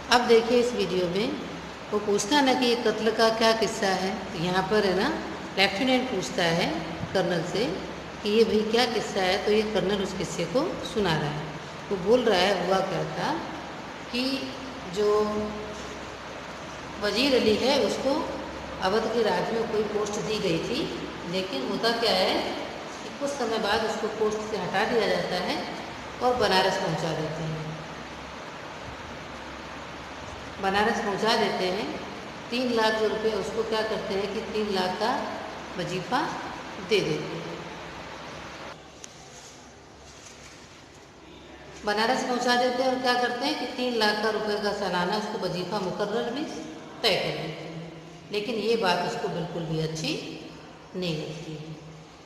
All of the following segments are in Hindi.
अब देखिए इस वीडियो में वो पूछता है ना कि ये कत्ल का क्या किस्सा है। तो यहाँ पर है ना लेफ्टिनेंट पूछता है कर्नल से कि ये भाई क्या किस्सा है। तो ये कर्नल उस किस्से को सुना रहा है। वो बोल रहा है हुआ क्या था कि जो वजीर अली है उसको अवध के राज्य में कोई पोस्ट दी गई थी, लेकिन होता क्या है कि कुछ समय बाद उसको पोस्ट से हटा दिया जाता है और बनारस पहुंचा देते हैं। बनारस पहुंचा देते हैं। 3 लाख जो रुपये उसको क्या करते हैं कि 3 लाख का वजीफ़ा दे देते हैं। बनारस पहुंचा देते हैं और क्या करते हैं कि 3 लाख का रुपये का सालाना उसको वजीफ़ा मुकर्रर भी तय कर देते हैं। लेकिन ये बात उसको बिल्कुल भी अच्छी नहीं लगती है।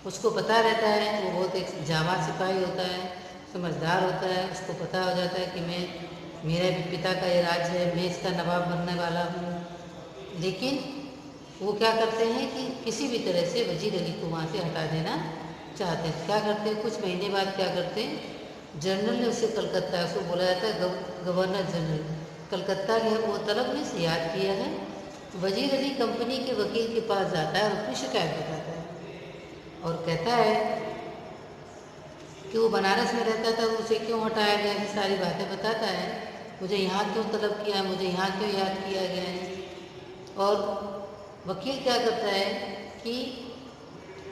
उसको पता रहता है, वो बहुत एक जाबाज सिपाही होता है, समझदार होता है। उसको पता हो जाता है कि मेरे भी पिता का ये राज है, मैं इसका नवाब बनने वाला हूँ। लेकिन वो क्या करते हैं कि किसी भी तरह से वजीर अली को वहाँ से हटा देना चाहते हैं। क्या करते हैं, कुछ महीने बाद क्या करते हैं, जनरल ने उसे कलकत्ता, उसको बोला जाता है गवर्नर जनरल कलकत्ता ने वो तलब में से याद किया है। वजीर अली कंपनी के वकील के पास जाता है और अपनी शिकायत बताता है और कहता है कि वो बनारस में रहता था, उसे क्यों हटाया गया, ये सारी बातें बताता है। मुझे यहाँ क्यों तलब किया, मुझे यहाँ क्यों याद किया गया है। और वकील क्या करता है कि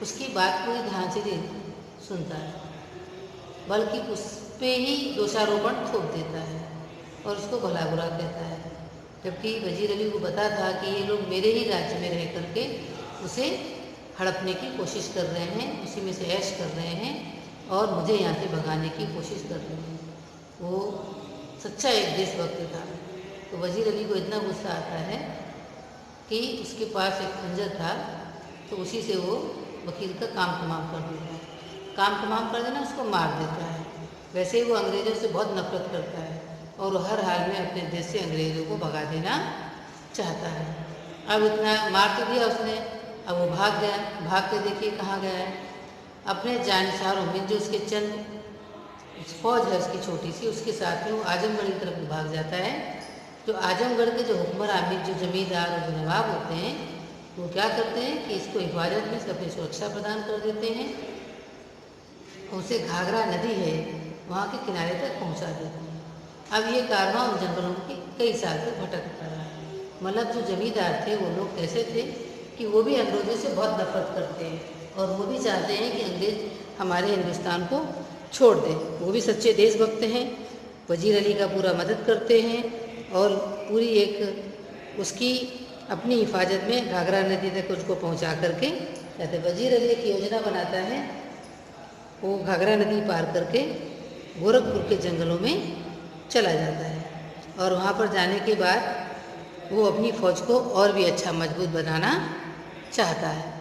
उसकी बात पूरी ध्यान से सुनता है, बल्कि उस पर ही दोषारोपण थोप देता है और उसको भला बुरा कहता है। जबकि वजीर अली को पता था कि ये लोग मेरे ही राज्य में रह करके उसे हड़पने की कोशिश कर रहे हैं, उसी में से ऐश कर रहे हैं और मुझे यहाँ से भगाने की कोशिश कर रहे हैं। वो सच्चा एक देशभक्त था। तो वजीर अली को इतना गुस्सा आता है कि उसके पास एक खंजर था, तो उसी से वो वकील का काम तमाम कर देता है। काम तमाम कर देना, उसको मार देता है। वैसे ही वो अंग्रेज़ों से बहुत नफरत करता है और हर हाल में अपने देश से अंग्रेज़ों को भगा देना चाहता है। अब इतना मार तो दिया उसने, अब वो भाग गया। भाग के देखिए कहाँ गया है, अपने जानसारों में जो उसके चंद फौज है उसकी छोटी सी, उसके साथ में वो आजमगढ़ की तरफ भाग जाता है। जो आजमगढ़ के जो हुक्मरान, जो जमींदार और जो नवाब होते हैं, वो क्या करते हैं कि इसको हिफाजत में से अपनी सुरक्षा प्रदान कर देते हैं। उसे घाघरा नदी है वहाँ के किनारे तक पहुँचा देते हैं। अब ये कारवां उन जंगलों के कई साल से भटकता रहा है। मतलब जो जमींदार थे वो लोग कैसे थे कि वो भी अंग्रेज़ों से बहुत नफरत करते हैं और वो भी चाहते हैं कि अंग्रेज़ हमारे हिंदुस्तान को छोड़ दें। वो भी सच्चे देशभक्त हैं, वजीर अली का पूरा मदद करते हैं और पूरी एक उसकी अपनी हिफाजत में घाघरा नदी तक उसको पहुंचा करके कहते। वजीर अली एक योजना बनाता है, वो घाघरा नदी पार करके गोरखपुर के जंगलों में चला जाता है और वहाँ पर जाने के बाद वो अपनी फ़ौज को और भी अच्छा मजबूत बनाना चाहता है।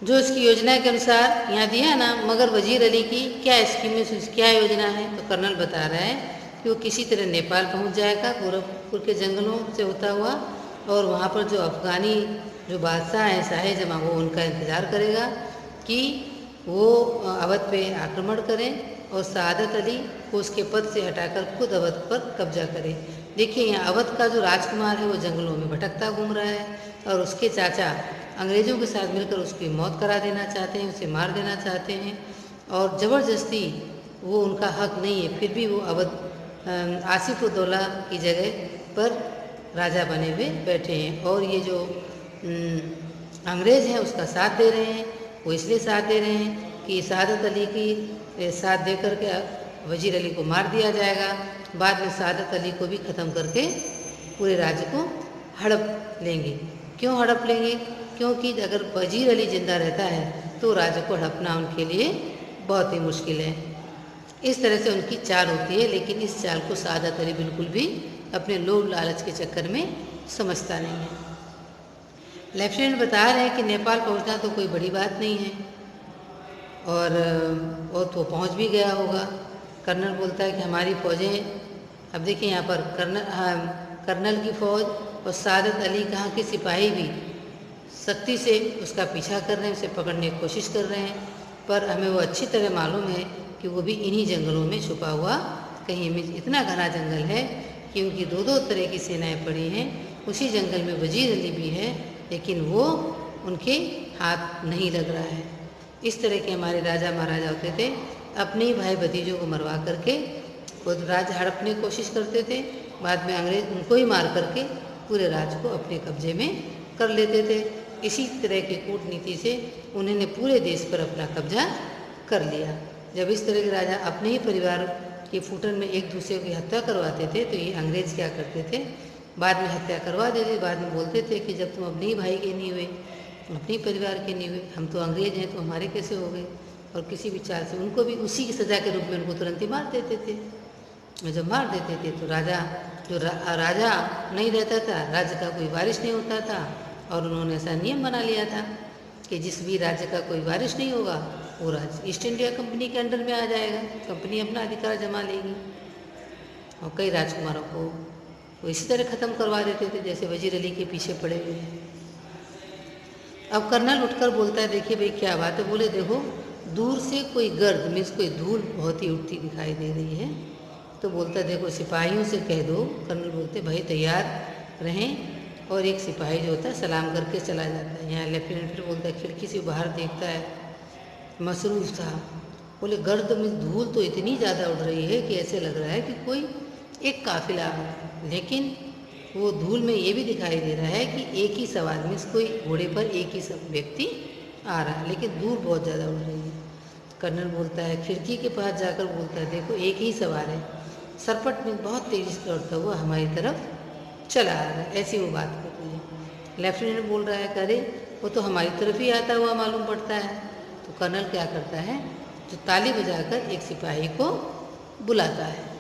जो इसकी योजना के अनुसार यहाँ दिया है ना, मगर वजीर अली की क्या स्कीम है, क्या योजना है। तो कर्नल बता रहा है कि वो किसी तरह नेपाल पहुँच जाएगा गोरखपुर के जंगलों से होता हुआ, और वहाँ पर जो अफ़गानी जो बादशाह हैं शाह जमा, वो उनका इंतज़ार करेगा कि वो अवध पे आक्रमण करें और सआदत अली को उसके पद से हटाकर खुद अवध पर कब्जा करें। देखिए यहाँ अवध का जो राजकुमार है वो जंगलों में भटकता घूम रहा है और उसके चाचा अंग्रेज़ों के साथ मिलकर उसकी मौत करा देना चाहते हैं, उसे मार देना चाहते हैं और ज़बरदस्ती वो उनका हक नहीं है, फिर भी वो अवध आसिफ उद्दौला की जगह पर राजा बने हुए बैठे हैं। और ये जो अंग्रेज़ हैं उसका साथ दे रहे हैं। वो इसलिए साथ दे रहे हैं कि सआदत अली की साथ दे कर के वजीर अली को मार दिया जाएगा। बाद में सआदत अली को भी ख़त्म करके पूरे राज्य को हड़प लेंगे। क्यों हड़प लेंगे? क्योंकि अगर वजीर अली जिंदा रहता है तो राज्य को हड़पना उनके लिए बहुत ही मुश्किल है। इस तरह से उनकी चाल होती है, लेकिन इस चाल को सआदत अली बिल्कुल भी अपने लोभ लालच के चक्कर में समझता नहीं है। लेफ्टिनेंट बता रहे हैं कि नेपाल पहुंचना तो कोई बड़ी बात नहीं है और तो पहुंच भी गया होगा। कर्नल बोलता है कि हमारी फ़ौजें, अब देखिए यहाँ पर कर्नल की फ़ौज और सआदत अली कहाँ के सिपाही भी सख्ती से उसका पीछा कर रहे हैं, उसे पकड़ने की कोशिश कर रहे हैं, पर हमें वो अच्छी तरह मालूम है कि वो भी इन्हीं जंगलों में छुपा हुआ कहीं में इतना घना जंगल है कि उनकी दो दो तरह की सेनाएं पड़ी हैं। उसी जंगल में वजीर अली भी है, लेकिन वो उनके हाथ नहीं लग रहा है। इस तरह के हमारे राजा महाराजा होते थे, अपने ही भाई भतीजों को मरवा करके खुद राज हड़पने की कोशिश करते थे, बाद में अंग्रेज उनको ही मार करके पूरे राज को अपने कब्जे में कर लेते थे। इसी तरह की कूटनीति से उन्होंने पूरे देश पर अपना कब्जा कर लिया। जब इस तरह के राजा अपने ही परिवार के फूटन में एक दूसरे की हत्या करवाते थे, तो ये अंग्रेज क्या करते थे, बाद में हत्या करवा देते, बाद में बोलते थे कि जब तुम अपने ही भाई के नहीं हुए, अपने परिवार के नहीं हुए, हम तो अंग्रेज हैं तो हमारे कैसे हो गए। और किसी भी चाल से उनको भी उसी की सज़ा के रूप में उनको तुरंत ही मार देते थे। और जब मार देते थे तो राजा राजा नहीं रहता था, राज्य का कोई वारिस नहीं होता था, और उन्होंने ऐसा नियम बना लिया था कि जिस भी राज्य का कोई वारिस नहीं होगा वो राज्य ईस्ट इंडिया कंपनी के अंडर में आ जाएगा, कंपनी अपना अधिकार जमा लेगी। और कई राजकुमारों को वो इसी तरह ख़त्म करवा देते थे जैसे वजीर अली के पीछे पड़े हुए हैं। अब कर्नल उठकर बोलता है, देखिए भाई क्या बात है। बोले देखो दूर से कोई गर्द मीन्स कोई धूल बहुत ही उठती दिखाई दे रही है। तो बोलता है देखो सिपाहियों से कह दो। कर्नल बोलते भाई तैयार रहें, और एक सिपाही जो होता है सलाम करके चला जाता है। यहाँ लेफ्टिनेंट बोलता है, खिड़की से बाहर देखता है, मसरूफ़ था। बोले गर्द में धूल तो इतनी ज़्यादा उड़ रही है कि ऐसे लग रहा है कि कोई एक काफिला है, लेकिन वो धूल में ये भी दिखाई दे रहा है कि एक ही सवार मीन्स कोई घोड़े पर एक ही सब व्यक्ति आ रहा है, लेकिन धूल बहुत ज़्यादा उड़ रही है। कर्नल बोलता है, खिड़की के पास जाकर बोलता है, देखो एक ही सवार है, सरपट में बहुत तेज़ी से दौड़ता हुआ हमारी तरफ चला आ रहा है। ऐसी वो बात कर रही है। लेफ्टिनेंट बोल रहा है, अरे वो तो हमारी तरफ ही आता हुआ मालूम पड़ता है। तो कर्नल क्या करता है, जो ताली बजाकर एक सिपाही को बुलाता है।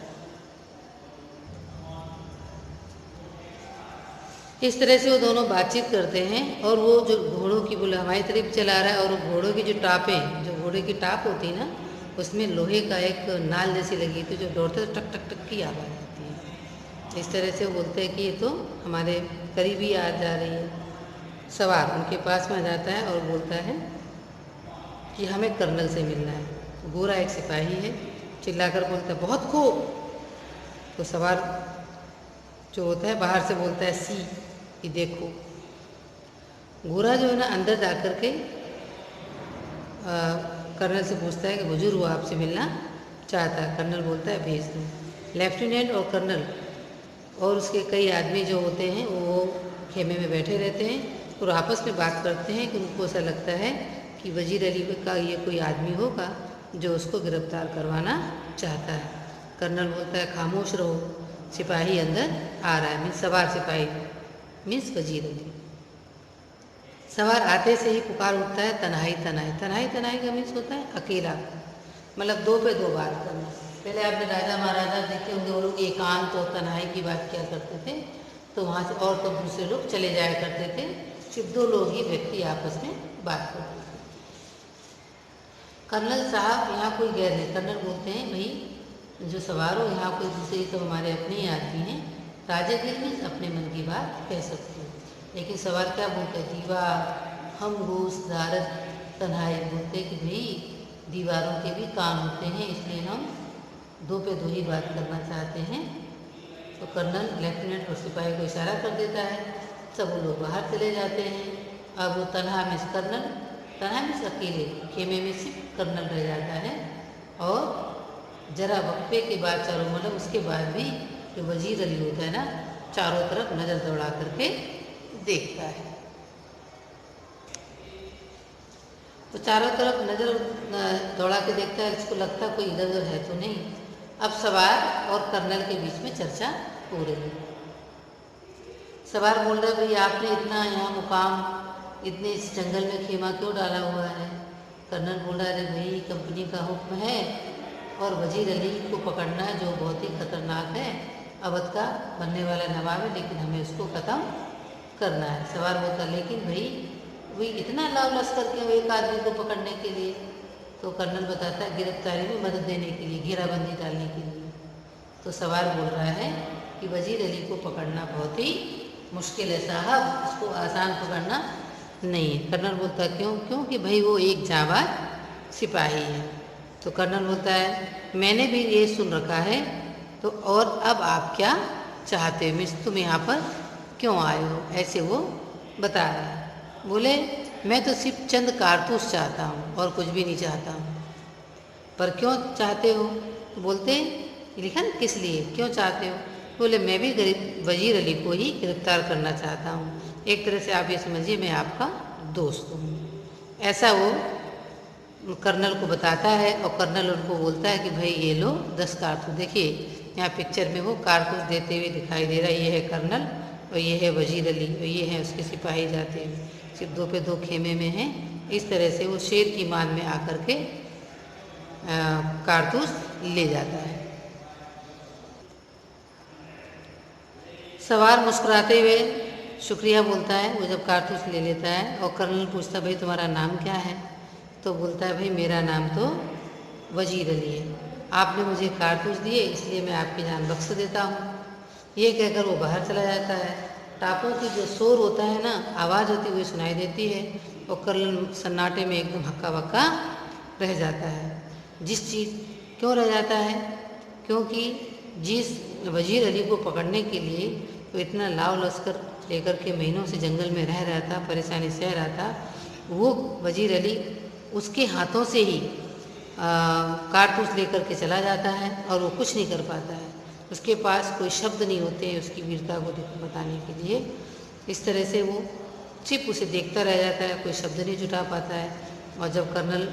इस तरह से वो दोनों बातचीत करते हैं, और वो जो घोड़ों की बोले हमारी तरफ चला रहा है, और वो घोड़ों की जो टापें, जो घोड़े की टाप होती है ना, उसमें लोहे का एक नाल जैसी लगी थी, जो दौड़ते तो टक टक टक की आवाज़ आती है। इस तरह से वो बोलते हैं कि ये तो हमारे करीब ही आ जा रही है। सवार उनके पास में आ जाता है और बोलता है कि हमें कर्नल से मिलना है। गोरा एक सिपाही है, चिल्लाकर बोलता है, बहुत खूब। तो सवार जो होता है बाहर से बोलता है, सी कि देखो। गोरा जो है ना अंदर जा कर के कर्नल से पूछता है कि हुजूर वो आपसे मिलना चाहता है। कर्नल बोलता है भेज दो। लेफ्टिनेंट और कर्नल और उसके कई आदमी जो होते हैं वो खेमे में बैठे रहते हैं और आपस में बात करते हैं कि उनको ऐसा लगता है कि वजीर अली का ये कोई आदमी होगा जो उसको गिरफ्तार करवाना चाहता है। कर्नल बोलता है, खामोश रहो, सिपाही अंदर आ रहा है। मीन्स सवार सिपाही मीन्स वजीर अली। सवार आते से ही पुकार उठता है, तन्हाई तन्हाई। तन्हाई तन्हाई का मीन्स होता है अकेला, मतलब दो पे दो बात करना। पहले आपने राजा महाराजा देखे होंगे, वो लोग एकांत और तन्हाई की बात किया करते थे, तो वहाँ से और तो दूसरे लोग चले जाया करते थे, सिर्फ दो लोग ही व्यक्ति आपस में बात करते थे। कर्नल साहब यहाँ कोई गैर नहीं। कर्नल बोलते हैं, भाई जो सवार हो यहाँ कोई दूसरे तो हमारे अपने ही आदमी हैं, राजा दिल में अपने मन की बात कह सकते हो। लेकिन सवार क्या बोलते हैं, दीवार हम गोश दारद तन्हाई। बोलते हैं कि भाई दीवारों के भी कान होते हैं, इसलिए हम दो पे दो ही बात करना चाहते हैं। तो कर्नल लेफ्टिनेंट और सिपाही को इशारा कर देता है, सब वो लोग बाहर चले जाते हैं। अब वो तन्हा में कर्नल, तन्हा में अकेले खेमे में सिर्फ कर्नल रह जाता है। और जरा वक्फे के बाद चारों मतलब उसके बाद भी जो वजीर अली होता है ना, चारों तरफ नज़र दौड़ा करके देखता है। तो चारों तरफ नज़र दौड़ा के देखता है, इसको लगता है कोई इधर उधर है तो नहीं। अब सवार और कर्नल के बीच में चर्चा हो रही है। सवार बोल रहा है, भाई आपने इतना यहाँ मुकाम इतने इस जंगल में खेमा क्यों डाला हुआ है। कर्नल बोल रहा है, अरे भाई कंपनी का हुक्म है और वजीर अली को पकड़ना है, जो बहुत ही खतरनाक है, अवध का बनने वाला नवाब है, लेकिन हमें उसको ख़त्म करना है। सवार बोलता, लेकिन भाई वही इतना लाव लश्कर के एक आदमी को पकड़ने के लिए। तो कर्नल बताता है, गिरफ्तारी में मदद देने के लिए, घेराबंदी डालने के लिए। तो सवार बोल रहा है कि वजीर अली को पकड़ना बहुत ही मुश्किल है साहब, इसको आसान पकड़ना नहीं है। कर्नल बोलता है, क्यों? क्योंकि भाई वो एक जाबाज सिपाही है। तो कर्नल बोलता है, मैंने भी ये सुन रखा है तो और अब आप क्या चाहते हो मिस, तुम यहाँ पर क्यों आए हो, ऐसे वो बता रहा है। बोले मैं तो सिर्फ चंद कारतूस चाहता हूँ और कुछ भी नहीं चाहता हूँ। पर क्यों चाहते हो, तो बोलते ये लिखा ना किस लिए, क्यों चाहते हो। बोले मैं भी गरीब वजीर अली को ही गिरफ्तार करना चाहता हूँ, एक तरह से आप ये समझिए मैं आपका दोस्त हूँ। ऐसा वो कर्नल को बताता है और कर्नल उनको बोलता है कि भाई ये लो 10 कारतूस। देखिए यहाँ पिक्चर में वो कारतूस देते हुए दिखाई दे रहा है, ये है कर्नल और ये है वजीर अली और ये है उसके सिपाही जाते हुए, सिर्फ 2 पे 2 खेमे में हैं। इस तरह से वो शेर की मान में आकर के कारतूस ले जाता है। सवार मुस्कुराते हुए शुक्रिया बोलता है वो जब कारतूस ले लेता है, और कर्नल पूछता भाई तुम्हारा नाम क्या है, तो बोलता है भाई मेरा नाम तो वजीर अली है, आपने मुझे कारतूस दिए इसलिए मैं आपकी जान बख्श देता हूँ। ये कहकर वो बाहर चला जाता है। टापों की जो शोर होता है ना, आवाज़ होती हुई सुनाई देती है, और कर्नल सन्नाटे में एकदम हक्का बक्का रह जाता है। जिस चीज़ क्यों रह जाता है, क्योंकि जिस वजीर अली को पकड़ने के लिए वो इतना लाव लश्कर लेकर के महीनों से जंगल में रह रहा था, परेशानी सह रहा था, वो वजीर अली उसके हाथों से ही कारतूस लेकर के चला जाता है और वो कुछ नहीं कर पाता है। उसके पास कोई शब्द नहीं होते हैं उसकी वीरता को बताने के लिए। इस तरह से वो सिर्फ उसे देखता रह जाता है, कोई शब्द नहीं जुटा पाता है। और जब कर्नल